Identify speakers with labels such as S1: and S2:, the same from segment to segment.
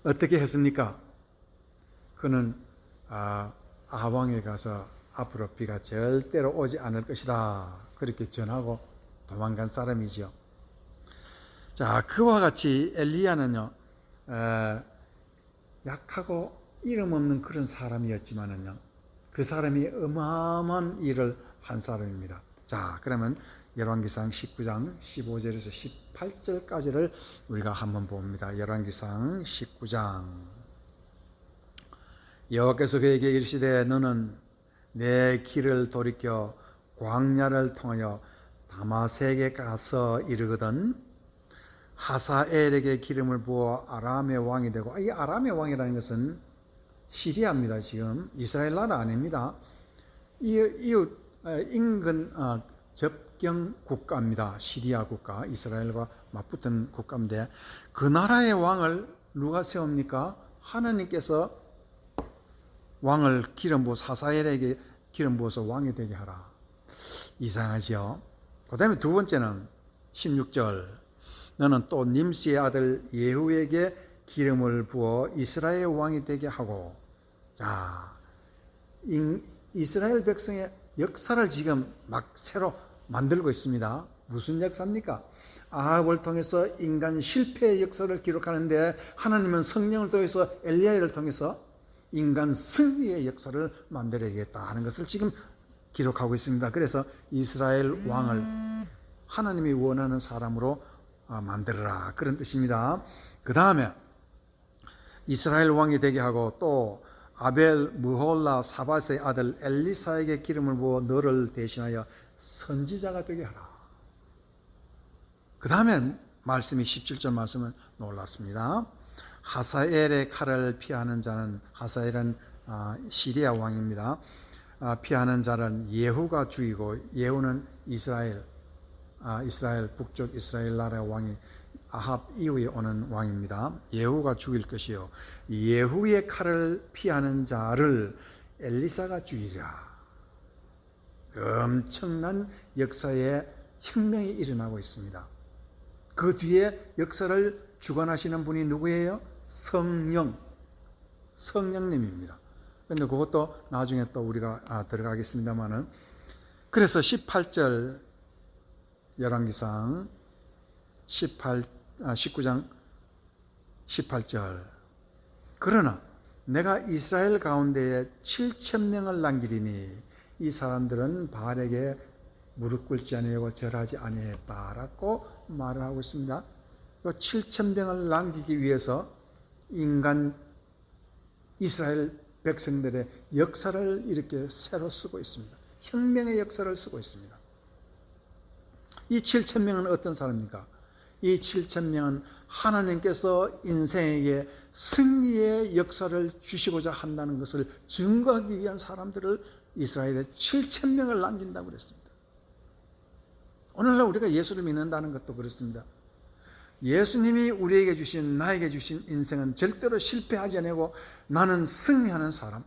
S1: 어떻게 했습니까? 그는 아왕에 가서 앞으로 비가 절대로 오지 않을 것이다, 그렇게 전하고 도망간 사람이죠. 자, 그와 같이 엘리야는요, 약하고 이름 없는 그런 사람이었지만은요, 그 사람이 어마어마한 일을 한 사람입니다. 자, 그러면 열왕기상 19장 15절에서 18절까지를 우리가 한번 봅니다. 열왕기상 19장. 여호와께서 그에게 이르시되 너는 내 길을 돌이켜 광야를 통하여 다마섹에 가서 이르거든 하사엘에게 기름을 부어 아람의 왕이 되고, 이 아람의 왕이라는 것은 시리아입니다. 지금 이스라엘 나라 아닙니다. 이웃 인근 접경 국가입니다. 시리아 국가, 이스라엘과 맞붙은 국가인데, 그 나라의 왕을 누가 세웁니까? 하나님께서 왕을 기름 부어 하사엘에게 기름 부어서 왕이 되게 하라. 이상하죠. 그 다음에 두 번째는 16절. 너는 또 님시의 아들 예후에게 기름을 부어 이스라엘 왕이 되게 하고. 자, 이스라엘 백성의 역사를 지금 막 새로 만들고 있습니다. 무슨 역사입니까? 아합을 통해서 인간 실패의 역사를 기록하는데, 하나님은 성령을 통해서 엘리야를 통해서 인간 승리의 역사를 만들어야겠다 하는 것을 지금 기록하고 있습니다. 그래서 이스라엘 왕을 하나님이 원하는 사람으로 만들어라, 그런 뜻입니다. 그 다음에 이스라엘 왕이 되게 하고, 또 아벨 무홀라 사밧의 아들 엘리사에게 기름을 부어 너를 대신하여 선지자가 되게 하라. 그 다음에 말씀이 17절 말씀은 놀랐습니다. 하사엘의 칼을 피하는 자는, 하사엘은 시리아 왕입니다. 피하는 자는 예후가 죽이고, 예후는 이스라엘 북쪽 이스라엘 나라의 왕이 아합 이후에 오는 왕입니다. 예후가 죽일 것이요, 예후의 칼을 피하는 자를 엘리사가 죽이리라. 엄청난 역사의 혁명이 일어나고 있습니다. 그 뒤에 역사를 주관하시는 분이 누구예요? 성령님입니다. 그런데 그것도 나중에 또 우리가 들어가겠습니다만은, 그래서 18절 열왕기상 19장 18절. 그러나 내가 이스라엘 가운데에 7,000명을 남기리니 이 사람들은 바알에게 무릎 꿇지 아니하고 절하지 아니했다라고 말을 하고 있습니다. 7,000명을 남기기 위해서 인간 이스라엘 백성들의 역사를 이렇게 새로 쓰고 있습니다. 혁명의 역사를 쓰고 있습니다. 이 7,000명은 어떤 사람입니까? 이 7,000명은 하나님께서 인생에게 승리의 역사를 주시고자 한다는 것을 증거하기 위한 사람들을 이스라엘에 7,000명을 남긴다고 그랬습니다. 오늘날 우리가 예수를 믿는다는 것도 그렇습니다. 예수님이 우리에게 주신, 나에게 주신 인생은 절대로 실패하지 않고, 나는 승리하는 사람,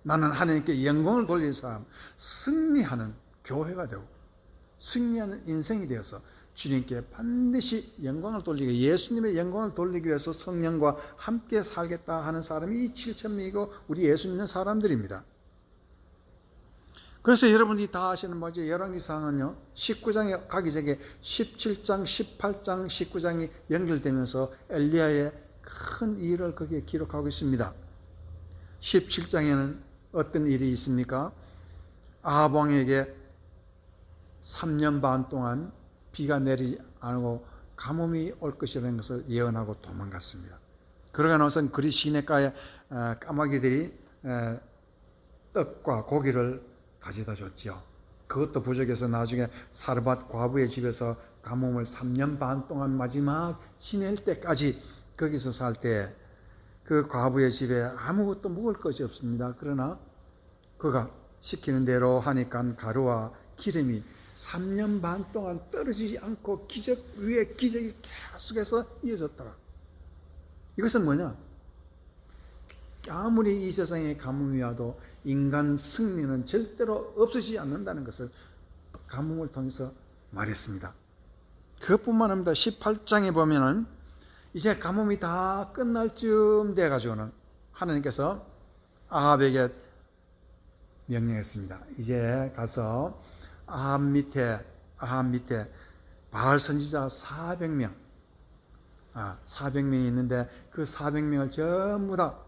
S1: 나는 하나님께 영광을 돌릴 사람, 승리하는 교회가 되고 승리하는 인생이 되어서 주님께 반드시 영광을 돌리고, 예수님의 영광을 돌리기 위해서 성령과 함께 살겠다 하는 사람이 이 7,000명이고 우리 예수 믿는 사람들입니다. 그래서 여러분이 다 아시는 뭐죠? 열왕기상은요, 19장에 가기 전에 17장, 18장, 19장이 연결되면서 엘리야의 큰 일을 거기에 기록하고 있습니다. 17장에는 어떤 일이 있습니까? 아합 왕에게 3년 반 동안 비가 내리지 않고 가뭄이 올 것이라는 것을 예언하고 도망갔습니다. 그러고 나서는 그리 시내가에 까마귀들이 떡과 고기를 가져다 줬지요. 그것도 부족해서 나중에 사르밧 과부의 집에서 가뭄을 3년 반 동안 마지막 지낼 때까지 거기서 살 때 그 과부의 집에 아무것도 먹을 것이 없습니다. 그러나 그가 시키는 대로 하니까 가루와 기름이 3년 반 동안 떨어지지 않고 기적 위에 기적이 계속해서 이어졌더라. 이것은 뭐냐? 아무리 이 세상에 가뭄이 와도 인간 승리는 절대로 없어지지 않는다는 것을 가뭄을 통해서 말했습니다. 그것뿐만 아니라 18장에 보면은 이제 가뭄이 다 끝날 쯤 돼가지고는 하나님께서 아합에게 명령했습니다. 이제 가서 아합 밑에 바알 선지자 400명, 400명이 있는데 그 400명을 전부 다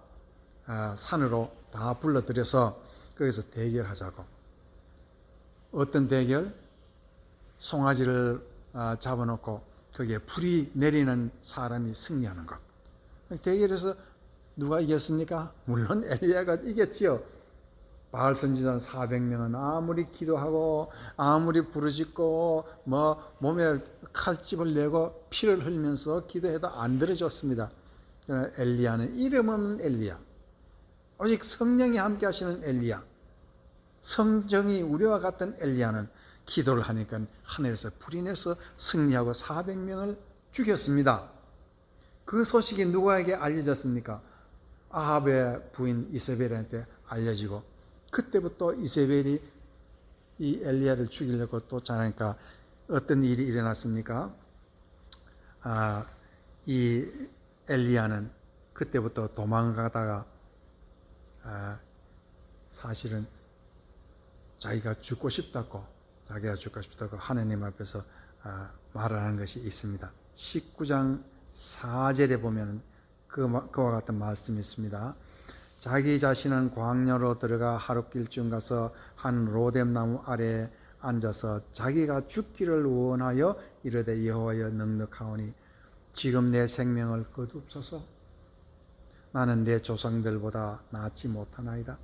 S1: 산으로 다 불러들여서 거기서 대결하자고. 어떤 대결? 송아지를 잡아놓고 거기에 불이 내리는 사람이 승리하는 것. 대결에서 누가 이겼습니까? 물론 엘리야가 이겼지요. 바알 선지자 400명은 아무리 기도하고 아무리 부르짖고 몸에 칼집을 내고 피를 흘리면서 기도해도 안 들어줬습니다. 그러나 엘리야는 이름 없는 엘리야, 오직 성령이 함께 하시는 엘리야, 성정이 우리와 같은 엘리야는 기도를 하니까 하늘에서 불이 내서 승리하고 400명을 죽였습니다. 그 소식이 누구에게 알려졌습니까? 아합의 부인 이세벨한테 알려지고, 그때부터 이세벨이 이 엘리야를 죽이려고 또 자니까 어떤 일이 일어났습니까? 이 엘리야는 그때부터 도망가다가 사실은 자기가 죽고 싶다고 하나님 앞에서 말하는 것이 있습니다. 19장 4절에 보면 그와 같은 말씀이 있습니다. 자기 자신은 광야로 들어가 하룻길쯤 가서 한 로뎀나무 아래에 앉아서 자기가 죽기를 원하여 이르되 여호와여 넉넉하오니 지금 내 생명을 거두옵소서. 나는 내 조상들보다 낫지 못하나이다.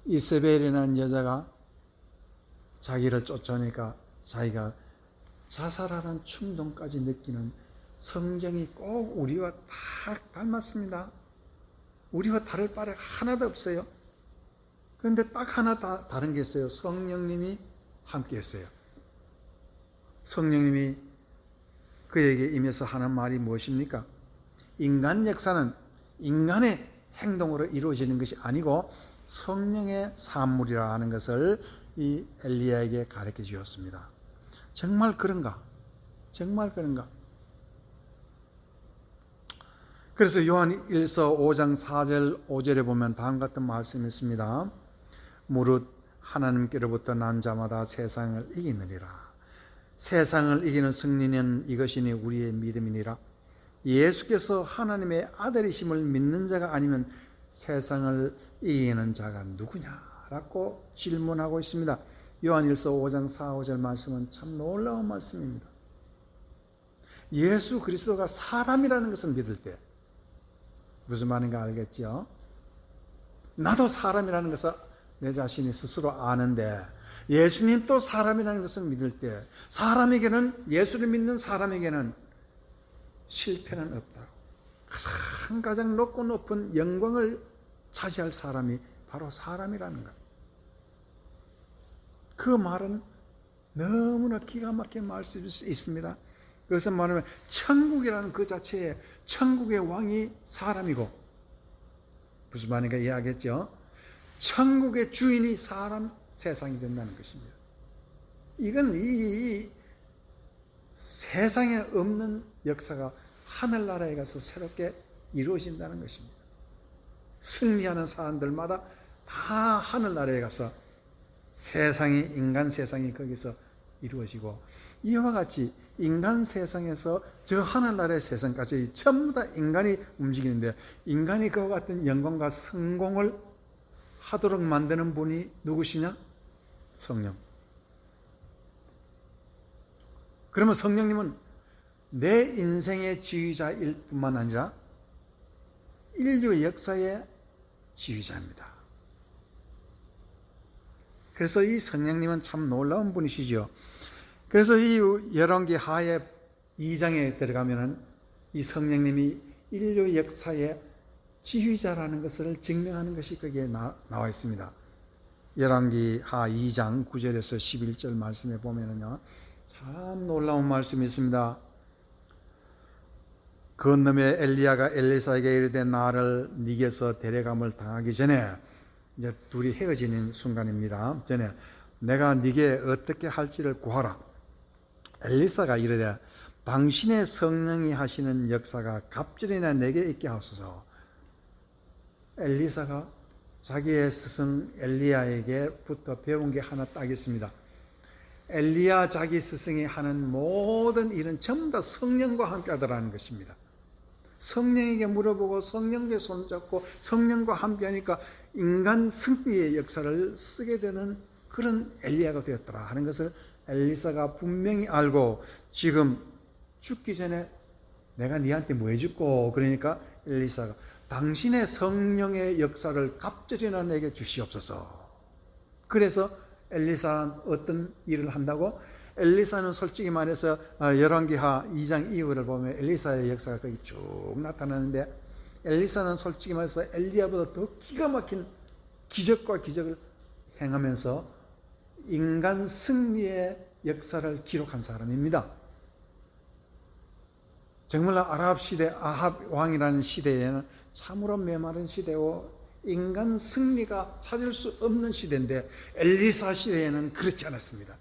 S1: 이세벨이라는 여자가 자기를 쫓아오니까 자기가 자살하는 충동까지 느끼는, 성정이 꼭 우리와 다 닮았습니다. 우리와 다를 바가 하나도 없어요. 그런데 딱 하나 다른 게 있어요. 성령님이 함께 했어요. 성령님이 그에게 임해서 하는 말이 무엇입니까? 인간 역사는 인간의 행동으로 이루어지는 것이 아니고 성령의 산물이라 하는 것을 이 엘리야에게 가르쳐 주었습니다. 정말 그런가? 정말 그런가? 그래서 요한 1서 5장 4절 5절에 보면 다음과 같은 말씀이 있습니다. 무릇 하나님께로부터 난 자마다 세상을 이기느니라. 세상을 이기는 승리는 이것이니 우리의 믿음이니라. 예수께서 하나님의 아들이심을 믿는 자가 아니면 세상을 이기는 자가 누구냐라고 질문하고 있습니다. 요한 1서 5장 4, 5절 말씀은 참 놀라운 말씀입니다. 예수 그리스도가 사람이라는 것을 믿을 때 무슨 말인가 알겠죠? 나도 사람이라는 것을 내 자신이 스스로 아는데 예수님 또 사람이라는 것을 믿을 때 사람에게는, 예수를 믿는 사람에게는 실패는 없다고, 가장 높고 높은 영광을 차지할 사람이 바로 사람이라는 것. 그 말은 너무나 기가 막힌 말씀이 있습니다. 그것은 말하면 천국이라는 그 자체에 천국의 왕이 사람이고, 무슨 말인가 이해하겠죠? 천국의 주인이 사람, 세상이 된다는 것입니다. 이건 이 세상에 없는 역사가 하늘나라에 가서 새롭게 이루어진다는 것입니다. 승리하는 사람들마다 다 하늘나라에 가서 세상이, 인간 세상이 거기서 이루어지고, 이와 같이 인간 세상에서 저 하늘나라의 세상까지 전부 다 인간이 움직이는데, 인간이 그와 같은 영광과 성공을 하도록 만드는 분이 누구시냐? 성령. 그러면 성령님은 내 인생의 지휘자일 뿐만 아니라 인류 역사의 지휘자입니다. 그래서 이 성령님은 참 놀라운 분이시죠. 그래서 이 열왕기 하에 2장에 들어가면은 이 성령님이 인류 역사의 지휘자라는 것을 증명하는 것이 거기에 나와 있습니다. 열왕기 하 2장 9절에서 11절 말씀에 보면은요, 참 놀라운 말씀이 있습니다. 그 놈의 엘리야가 엘리사에게 이르되 나를 네게서 데려감을 당하기 전에, 이제 둘이 헤어지는 순간입니다. 전에 내가 네게 어떻게 할지를 구하라. 엘리사가 이르되 당신의 성령이 하시는 역사가 갑절이나 내게 있게 하소서. 엘리사가 자기의 스승 엘리야에게부터 배운 게 하나 딱 있습니다. 엘리야 자기 스승이 하는 모든 일은 전부 다 성령과 함께 하더라는 것입니다. 성령에게 물어보고 성령께 손잡고 성령과 함께 하니까 인간 승리의 역사를 쓰게 되는 그런 엘리야가 되었더라 하는 것을 엘리사가 분명히 알고, 지금 죽기 전에 내가 네한테 뭐 해줄꼬? 그러니까 엘리사가 당신의 성령의 역사를 갑절이나 내게 주시옵소서. 그래서 엘리사는 어떤 일을 한다고? 엘리사는 솔직히 말해서 열왕기하 2장 이후를 보면 엘리사의 역사가 거기 쭉 나타나는데, 엘리사는 솔직히 말해서 엘리야보다 더 기가 막힌 기적과 기적을 행하면서 인간 승리의 역사를 기록한 사람입니다. 정말 아랍 시대, 아합 왕이라는 시대에는 참으로 메마른 시대고 인간 승리가 찾을 수 없는 시대인데, 엘리사 시대에는 그렇지 않았습니다.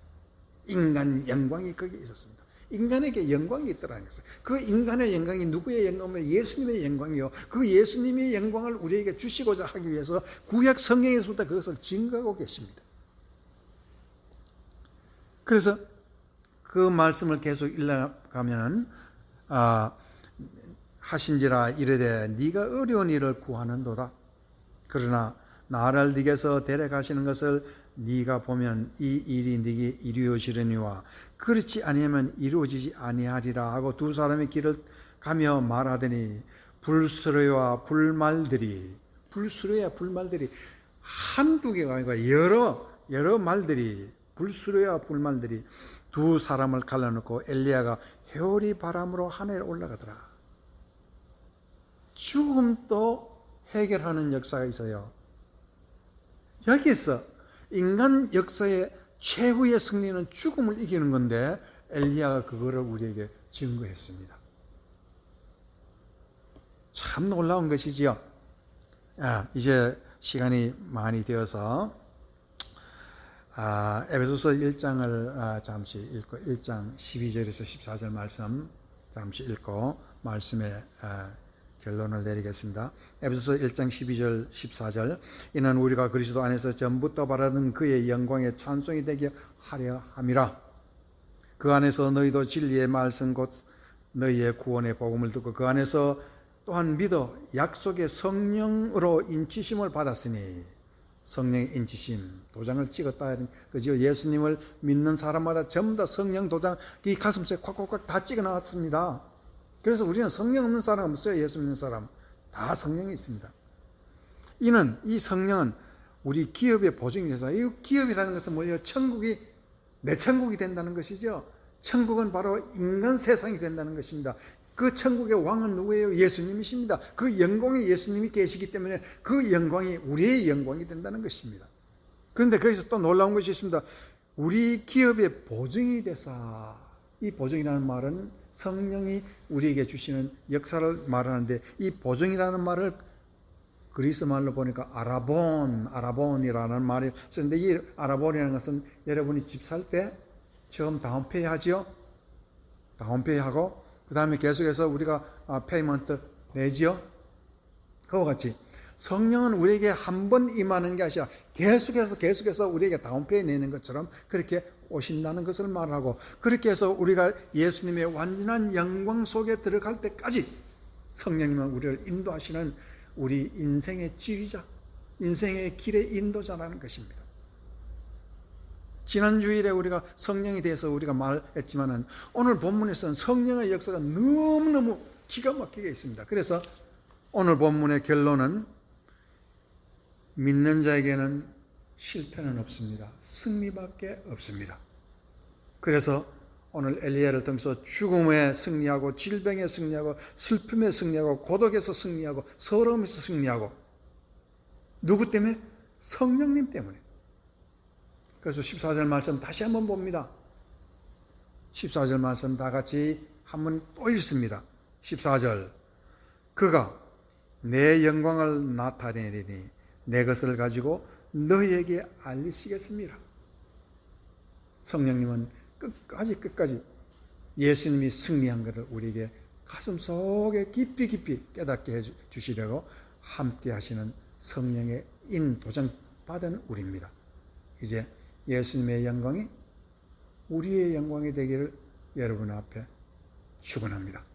S1: 인간 영광이 거기에 있었습니다. 인간에게 영광이 있더라는 것을. 그 인간의 영광이 누구의 영광이면 예수님의 영광이요, 그 예수님의 영광을 우리에게 주시고자 하기 위해서 구약 성경에서부터 그것을 증거하고 계십니다. 그래서 그 말씀을 계속 읽어가면은 하신지라 이르되 네가 어려운 일을 구하는도다. 그러나 나를 네게서 데려가시는 것을 네가 보면 이 일이 네게 이루어지려니와 그렇지 아니하면 이루어지지 아니하리라 하고 두 사람의 길을 가며 말하더니 불수레와 불말들이 한두 개가 아니고 여러 말들이, 불수레와 불말들이 두 사람을 갈라놓고 엘리야가 회오리 바람으로 하늘에 올라가더라. 죽음도 해결하는 역사가 있어요. 여기서 인간 역사의 최후의 승리는 죽음을 이기는 건데 엘리야가 그거를 우리에게 증거했습니다. 참 놀라운 것이지요. 이제 시간이 많이 되어서 에베소서 1장을 잠시 읽고 1장 12절에서 14절 말씀 잠시 읽고 말씀의 결론을 내리겠습니다. 에베소서 1장 12절 14절 이는 우리가 그리스도 안에서 전부터 바라던 그의 영광의 찬송이 되게 하려 함이라. 그 안에서 너희도 진리의 말씀 곧 너희의 구원의 복음을 듣고 그 안에서 또한 믿어 약속의 성령으로 인치심을 받았으니, 성령의 인치심, 도장을 찍었다. 그죠? 예수님을 믿는 사람마다 전부 다 성령 도장 이 가슴속에 콱콱콱 다 찍어 나왔습니다. 그래서 우리는 성령 없는 사람 없어요. 예수 믿는 사람 다 성령이 있습니다. 이 성령은 우리 기업의 보증이 돼서, 이 기업이라는 것은 뭐예요? 천국이 내 천국이 된다는 것이죠. 천국은 바로 인간 세상이 된다는 것입니다. 그 천국의 왕은 누구예요? 예수님이십니다. 그 영광에 예수님이 계시기 때문에 그 영광이 우리의 영광이 된다는 것입니다. 그런데 거기서 또 놀라운 것이 있습니다. 우리 기업의 보증이 되사, 이 보증이라는 말은 성령이 우리에게 주시는 역사를 말하는데, 이 보증이라는 말을 그리스 말로 보니까 아라본이라는 말이 쓰는데, 이 아라본이라는 것은 여러분이 집 살 때 처음 다운페이 하지요. 다운페이 하고 그 다음에 계속해서 우리가 페이먼트 내지요. 그와 같이 성령은 우리에게 한 번 임하는 게 아니라 계속해서 우리에게 다운페이 내는 것처럼 그렇게 오신다는 것을 말하고, 그렇게 해서 우리가 예수님의 완전한 영광 속에 들어갈 때까지 성령님은 우리를 인도하시는 우리 인생의 지휘자, 인생의 길의 인도자라는 것입니다. 지난 주일에 우리가 성령에 대해서 우리가 말했지만은 오늘 본문에서는 성령의 역사가 너무너무 기가 막히게 있습니다. 그래서 오늘 본문의 결론은 믿는 자에게는 실패는 없습니다. 승리밖에 없습니다. 그래서 오늘 엘리야를 통해서 죽음에 승리하고 질병에 승리하고 슬픔에 승리하고 고독에서 승리하고 서러움에서 승리하고, 누구 때문에? 성령님 때문에. 그래서 14절 말씀 다시 한번 봅니다. 14절 말씀 다 같이 한번 또 읽습니다. 14절 그가 내 영광을 나타내리니 내 것을 가지고 너희에게 알리시겠습니다. 성령님은 끝까지 예수님이 승리한 것을 우리에게 가슴속에 깊이 깊이 깨닫게 해주시려고 함께 하시는 성령의 인도전 받은 우리입니다. 이제 예수님의 영광이 우리의 영광이 되기를 여러분 앞에 축원합니다.